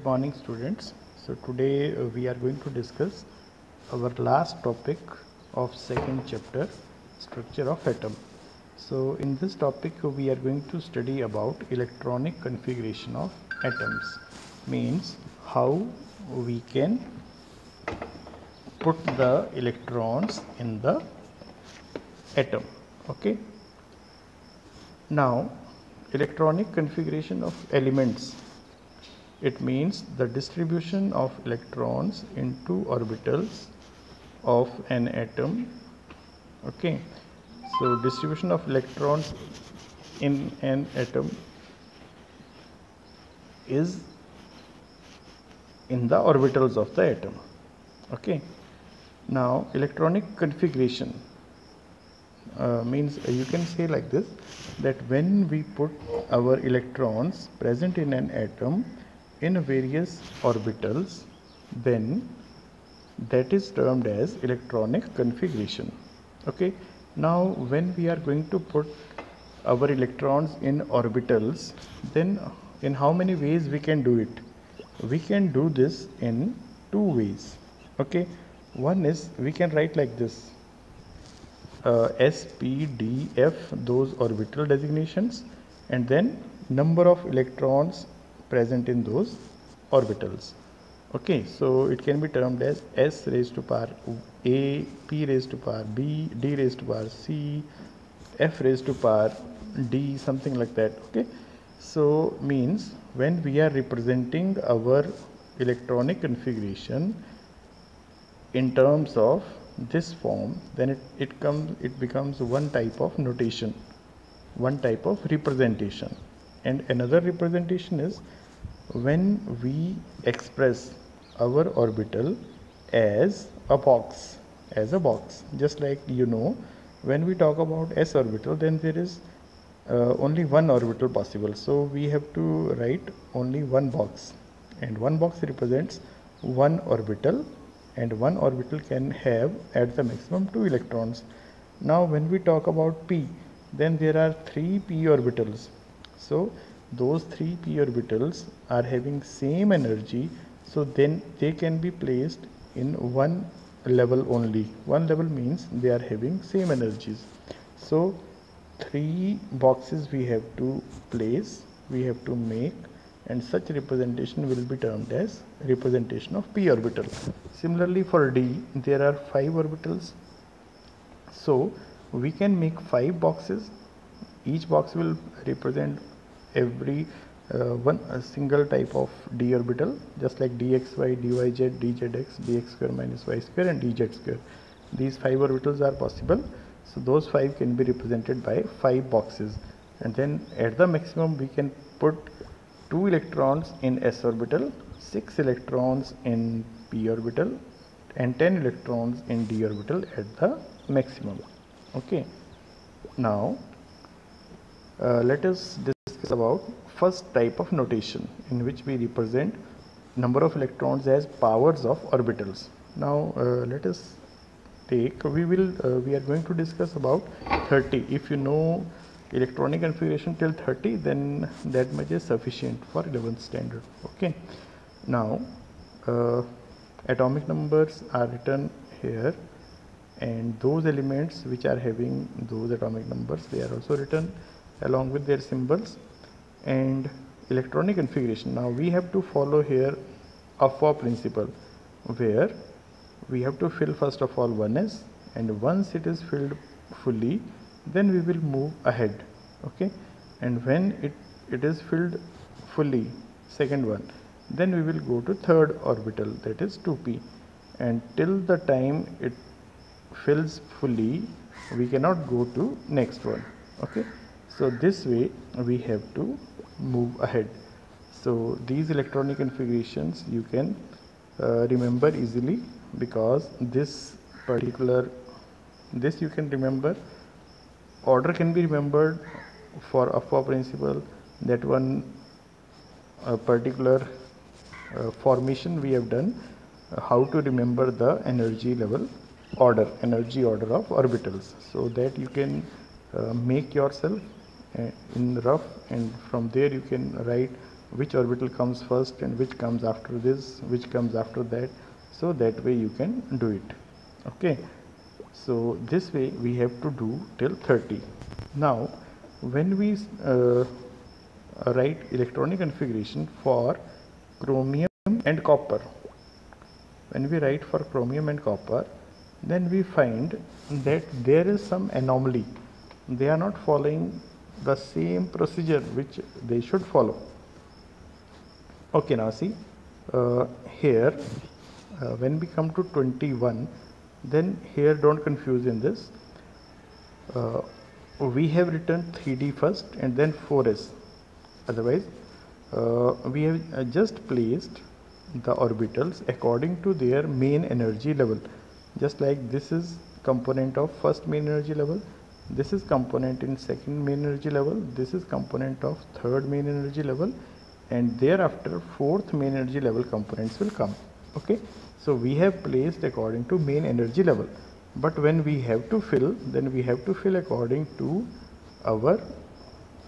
Good morning students. So today we are going to discuss our last topic of second chapter, structure of atom. So in this topic we are going to study about electronic configuration of atoms, means how we can put the electrons in the atom. Okay. Now electronic configuration of elements, it means the distribution of electrons into orbitals of an atom. Okay, so distribution of electrons in an atom is in the orbitals of the atom. Okay, now electronic configuration means you can say like this, that when we put our electrons present in an atom in various orbitals, then that is termed as electronic configuration. Okay, now when we are going to put our electrons in orbitals, then in how many ways we can do it? We can do this in two ways. Okay, one is we can write like this, S, P, D, F, those orbital designations, and then number of electrons present in those orbitals. Okay, so it can be termed as S raised to power A, P raised to power B, D raised to power C, F raised to power D, something like that. Okay, so means when we are representing our electronic configuration in terms of this form, then it becomes one type of notation, one type of representation. And another representation is when we express our orbital as a box, just like when we talk about s orbital, then there is only one orbital possible, so we have to write only one box, and one box represents one orbital, and one orbital can have at the maximum 2 electrons. Now when we talk about p, then there are 3 p orbitals, so those 3 p orbitals are having same energy, so then they can be placed in one level only. One level means they are having same energies, so 3 boxes we have to place, we have to make, and such representation will be termed as representation of p orbital. Similarly for D, there are 5 orbitals, so we can make 5 boxes. Each box will represent every a single type of d orbital, just like dxy, dyz, dzx, dx square minus y square, and dz square. These 5 orbitals are possible, so those 5 can be represented by 5 boxes, and then at the maximum we can put 2 electrons in s orbital, 6 electrons in p orbital, and 10 electrons in d orbital at the maximum. Okay, now let us discuss about first type of notation, in which we represent number of electrons as powers of orbitals. Now let us take, we are going to discuss about 30. If you know electronic configuration till 30, then that much is sufficient for 11th standard. Okay, now atomic numbers are written here, and those elements which are having those atomic numbers, they are also written along with their symbols. And electronic configuration, now we have to follow here a principle, where we have to fill first of all 1s, and once it is filled fully, then we will move ahead. Okay, and when it is filled fully, second one, then we will go to third orbital, that is 2p, and till the time it fills fully we cannot go to next one. Okay, so this way we have to move ahead. So these electronic configurations you can remember easily, because this you can remember. Order can be remembered for a principle, that one particular formation we have done, how to remember the energy level order, energy order of orbitals, so that you can make yourself in rough, and from there you can write which orbital comes first and which comes after this, which comes after that, so that way you can do it. Okay, so this way we have to do till 30. Now when we write electronic configuration for chromium and copper, when we write for chromium and copper, then we find that there is some anomaly. They are not following the same procedure which they should follow. Okay, now see here when we come to 21, then here don't confuse in this. We have written 3D first and then 4s. Otherwise we have just placed the orbitals according to their main energy level. Just like this is component of first main energy level, this is component in second main energy level, this is component of third main energy level, and thereafter fourth main energy level components will come. Okay, so we have placed according to main energy level, but when we have to fill, then we have to fill according to our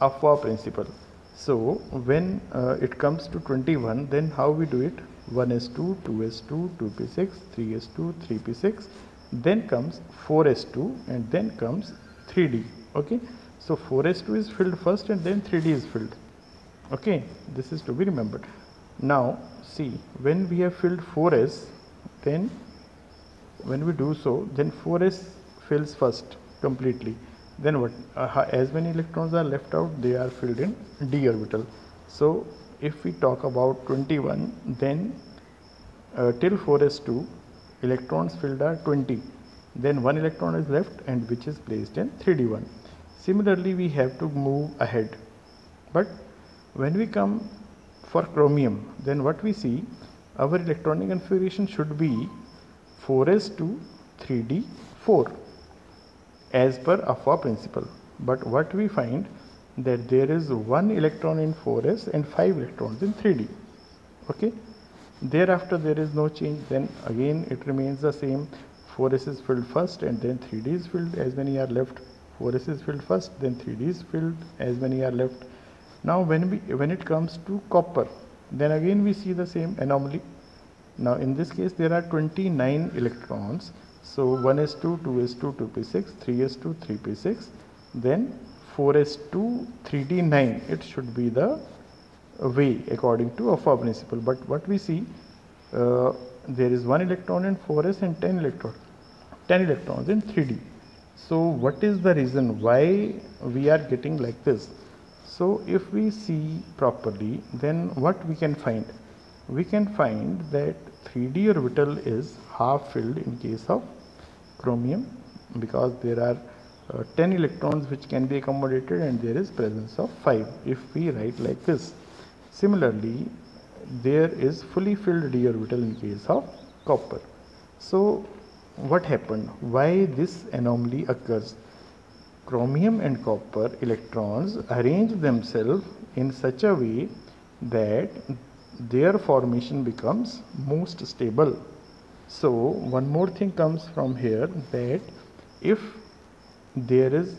Afwa principle. So when it comes to 21, then how we do it? 1s2, 2s2, 2p6, 3s2, 3p6, then comes 4s2, and then comes 3d. Okay, so 4s2 is filled first and then 3d is filled. Okay, this is to be remembered. Now see, when we have filled 4s, then when we do so, then 4s fills first completely. Then what, as many electrons are left out, they are filled in d orbital. So if we talk about 21, then till 4s2 electrons filled are 20, then one electron is left and which is placed in 3d1. Similarly we have to move ahead, but when we come for chromium, then what we see, our electronic configuration should be 4s2 3d 4 as per Afwa principle. But what we find, that there is one electron in 4s and 5 electrons in 3d. Okay, thereafter there is no change, then again it remains the same. 4s is filled first and then 3d is filled, as many are left. 4s is filled first, then 3d is filled, as many are left. Now when it comes to copper, then again we see the same anomaly. Now in this case there are 29 electrons, so 1s2, 2s2, 2p6, 3s2, 3p6, then 4s2, 3d9. It should be the way according to Afwa principle. But what we see, there is 1 electron in 4s and 10 electrons in 3d. So what is the reason why we are getting like this? So if we see properly, then what we can find? We can find that 3d orbital is half filled in case of chromium, because there are 10 electrons which can be accommodated and there is presence of 5 if we write like this. Similarly, there is fully filled d orbital in case of copper. So what happened? Why this anomaly occurs? Chromium and copper electrons arrange themselves in such a way that their formation becomes most stable. So one more thing comes from here, that if there is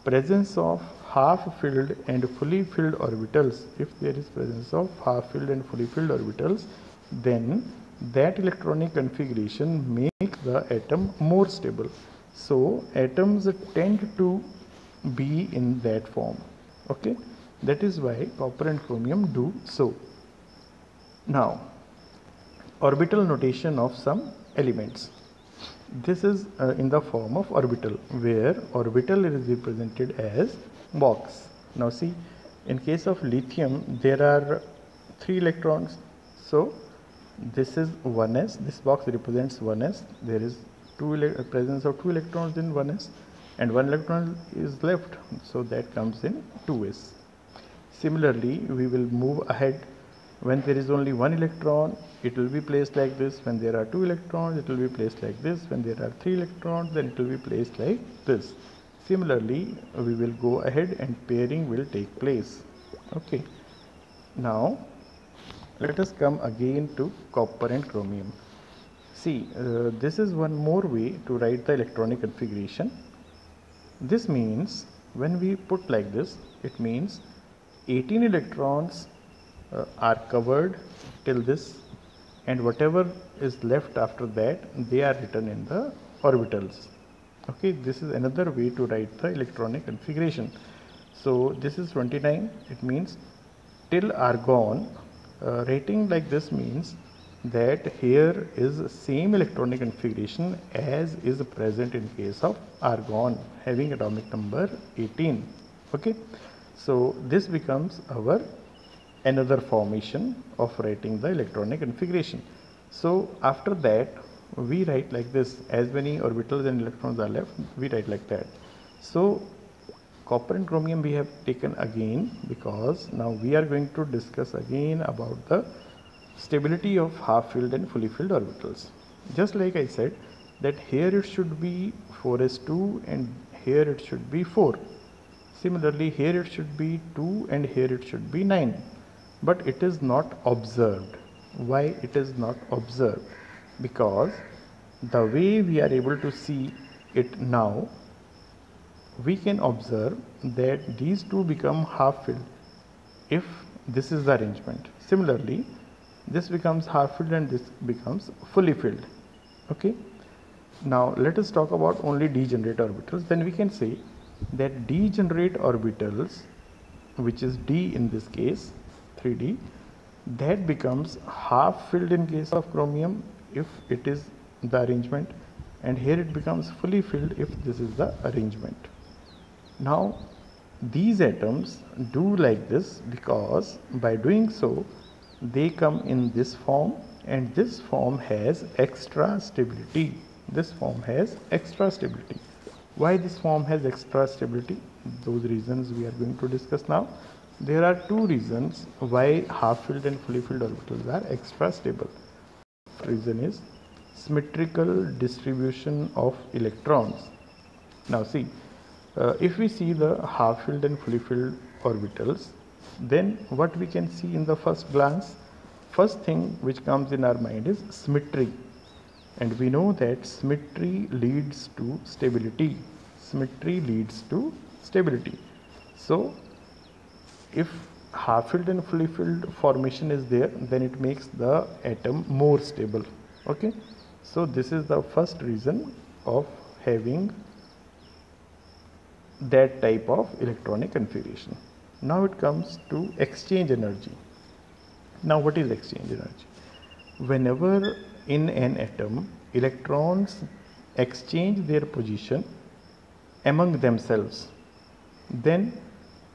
presence of half filled and fully filled orbitals, then that electronic configuration makes the atom more stable. So atoms tend to be in that form. Okay, that is why copper and chromium do so. Now orbital notation of some elements. This is in the form of orbital, where orbital is represented as box. Now see, in case of lithium there are 3 electrons, so this is 1s, this box represents 1s, there is presence of 2 electrons in 1s and 1 electron is left, so that comes in 2s. Similarly we will move ahead. When there is only 1 electron, it will be placed like this. When there are 2 electrons, it will be placed like this. When there are 3 electrons, then it will be placed like this. Similarly, we will go ahead and pairing will take place. Okay. Now, let us come again to copper and chromium. See, this is one more way to write the electronic configuration. This means when we put like this, it means 18 electrons are covered till this, and whatever is left after that, they are written in the orbitals. Okay, this is another way to write the electronic configuration. So this is 29. It means till argon. Writing like this means that here is same electronic configuration as is present in case of argon having atomic number 18. Okay, so this becomes our another formation of writing the electronic configuration. So after that we write like this, as many orbitals and electrons are left, we write like that. So copper and chromium we have taken again, because now we are going to discuss again about the stability of half filled and fully filled orbitals. Just like I said that here it should be 4s2 and here it should be 4. Similarly here it should be 2 and here it should be 9. But it is not observed. Why it is not observed? Because the way we are able to see it now, we can observe that these two become half filled if this is the arrangement. Similarly, this becomes half filled and this becomes fully filled. Okay. Now let us talk about only degenerate orbitals. Then we can say that degenerate orbitals, which is D in this case, 3D, that becomes half filled in case of chromium if it is the arrangement, and here it becomes fully filled if this is the arrangement. Now these atoms do like this because by doing so they come in this form, and this form has extra stability. This form has extra stability. Why this form has extra stability? Those reasons we are going to discuss now. There are two reasons why half filled and fully filled orbitals are extra stable. First reason is symmetrical distribution of electrons. Now see, if we see the half filled and fully filled orbitals, then what we can see in the first glance, first thing which comes in our mind is symmetry, and we know that symmetry leads to stability. Symmetry leads to stability. So if half filled and fully filled formation is there, then it makes the atom more stable. Okay, so this is the first reason of having that type of electronic configuration. Now it comes to exchange energy. Now what is exchange energy? Whenever in an atom electrons exchange their position among themselves, then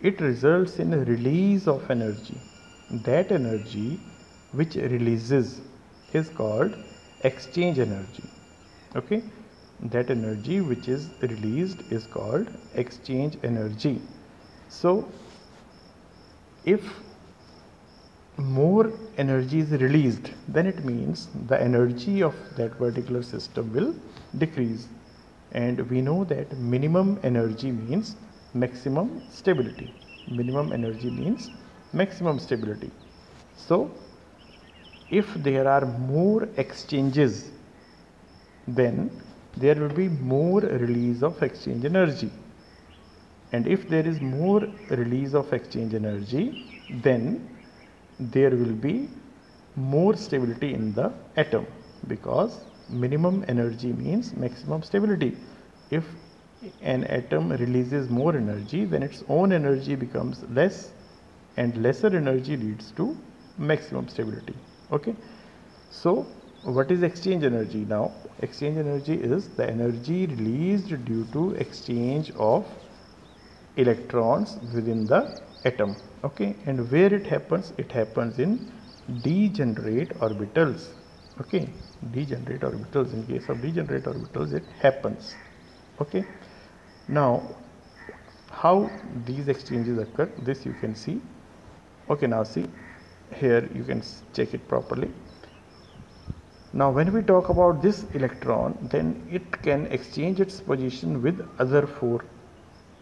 it results in a release of energy. That energy which releases is called exchange energy. Okay, that energy which is released is called exchange energy. So if more energy is released, then it means the energy of that particular system will decrease, and we know that minimum energy means maximum stability. Minimum energy means maximum stability. So if there are more exchanges, then there will be more release of exchange energy, and if there is more release of exchange energy, then there will be more stability in the atom, because minimum energy means maximum stability. If an atom releases more energy, then its own energy becomes less, and lesser energy leads to maximum stability. Okay, so what is exchange energy? Now exchange energy is the energy released due to exchange of electrons within the atom. Okay, and where it happens? It happens in degenerate orbitals. Okay, degenerate orbitals. In case of degenerate orbitals it happens. Okay, now how these exchanges occur, this you can see. Okay, now see here, you can check it properly. Now when we talk about this electron, then it can exchange its position with other 4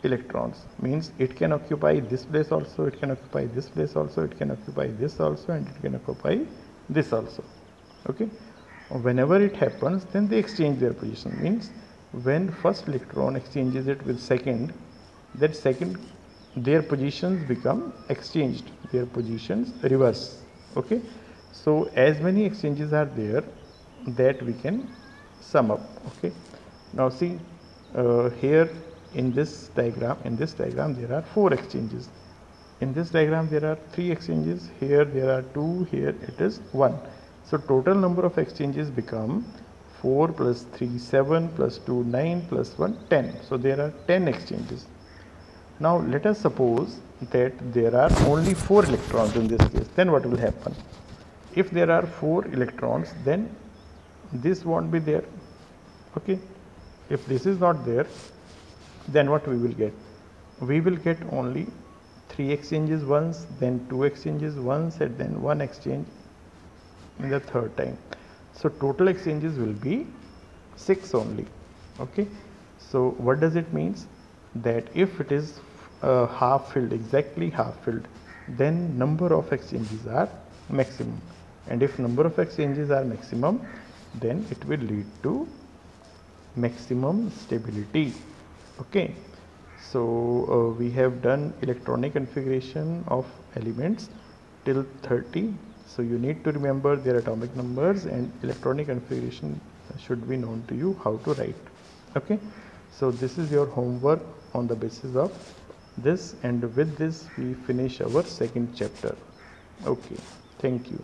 electrons. Means it can occupy this place also, it can occupy this place also, it can occupy this also, and it can occupy this also. Okay, whenever it happens, then they exchange their position. Means when first electron exchanges it with second, that second their positions become exchanged, their positions reverse. Okay, so as many exchanges are there that we can sum up. Okay, now see, here in this diagram there are 4 exchanges. In this diagram there are 3 exchanges, here there are 2, here it is 1. So total number of exchanges become 4 plus 3 7 plus 2 9 plus 1 10. So there are 10 exchanges. Now let us suppose that there are only 4 electrons in this case. Then what will happen? If there are 4 electrons, then this won't be there. Okay, if this is not there, then what we will get? We will get only 3 exchanges once, then 2 exchanges once, and then 1 exchange in the third time. So total exchanges will be 6 only. Okay, so what does it means? That if it is half filled, exactly half filled, then number of exchanges are maximum, and if number of exchanges are maximum, then it will lead to maximum stability. Okay, so we have done electronic configuration of elements till 30. So you need to remember their atomic numbers, and electronic configuration should be known to you how to write. Okay, so this is your homework on the basis of this, and with this we finish our second chapter. Okay, thank you.